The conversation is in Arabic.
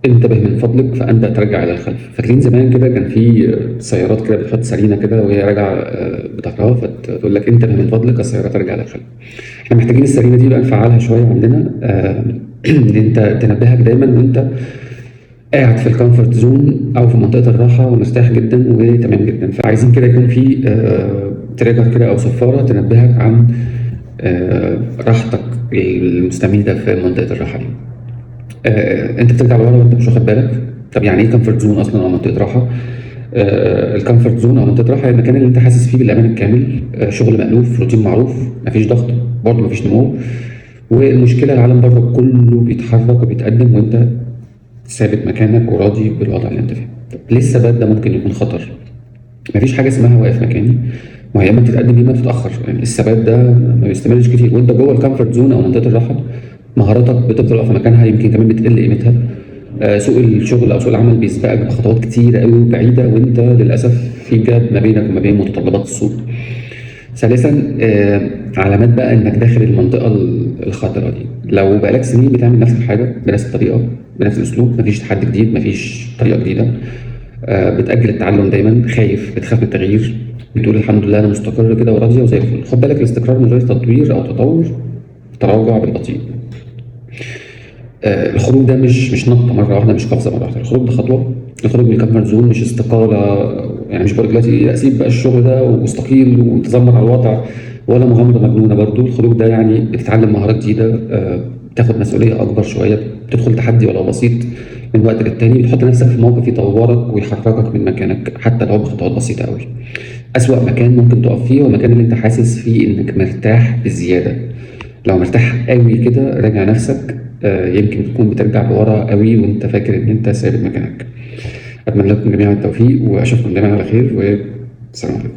انتبه من فضلك فأنت ترجع إلى الخلف. فاكرين زمان كده كان في سيارات كده بتحط سرينة كده وهي راجعة بظهرها فتقول لك انتبه من فضلك السيارة ترجع إلى الخلف. احنا محتاجين السرينة دي بقى نفعلها شوية عندنا. ان انت تنبهك دايما وانت قاعد في الكومفورت زون او في منطقة الراحة ومرتاح جدا وتمام جدا. فعايزين كده يكون في تريجر كده او صفارة تنبهك عن راحتك المستميتة في منطقة الراحة دي. انت بترجع لورا وانت مش واخد بالك. طب يعني ايه كومفورت زون اصلا او منطقه راحه؟ الكومفورت زون او منطقه راحه هي المكان اللي انت حاسس فيه بالامان الكامل، شغل مألوف، روتين معروف، مفيش ضغط، برضه مفيش نمو. والمشكله العالم بره كله بيتحرك وبيتقدم وانت ثابت مكانك وراضي بالوضع اللي انت فيه. طب ليه الثبات ده ممكن يكون خطر؟ مفيش حاجه اسمها واقف مكاني، ما هي اما بتتقدم يا اما بتتاخر. يعني الثبات ده ما بيستمرش كتير وانت جوه الكومفورت زون او منطقه الراحه. مهاراتك بتفضل واقفه مكانها، يمكن كمان بتقل قيمتها. سوق الشغل او سوق العمل بيسبقك بخطوات كتيره قوي وبعيده وانت للاسف في جاب ما بينك وما بين متطلبات السوق. ثالثا علامات بقى انك داخل المنطقه الخطره دي. لو بقالك سنين بتعمل نفس الحاجه بنفس الطريقه بنفس الاسلوب، مفيش تحدي جديد، مفيش طريقه جديده، بتاجل التعلم دايما، خايف، بتخاف من التغيير، بتقول الحمد لله انا مستقر كده وراضيه وزي الفل. خد بالك الاستقرار من غير تطوير او تطور تراجع بالبطيء. الخروج ده مش نطه مره واحده، مش قفزه مره واحده. الخروج ده خطوه. الخروج من الكومفورت زون مش استقاله. يعني مش بقول دلوقتي لا سيب بقى الشغل ده واستقيل وتذمر على الوضع، ولا مغامره مجنونه برضو. الخروج ده يعني بتتعلم مهارات جديده، بتاخد مسؤوليه اكبر شويه، بتدخل تحدي ولو بسيط من وقت للتاني، بتحط نفسك في موقف يطورك ويحركك من مكانك حتى لو بخطوات بسيطه قوي. اسوأ مكان ممكن تقف فيه هو المكان اللي انت حاسس فيه انك مرتاح بزياده. لو مرتاح قوي كده راجع نفسك. يمكن تكون بترجع لورا قوي وانت فاكر ان انت ثابت مكانك. اتمنى لكم جميعا التوفيق واشوفكم دايما على خير والسلام عليكم.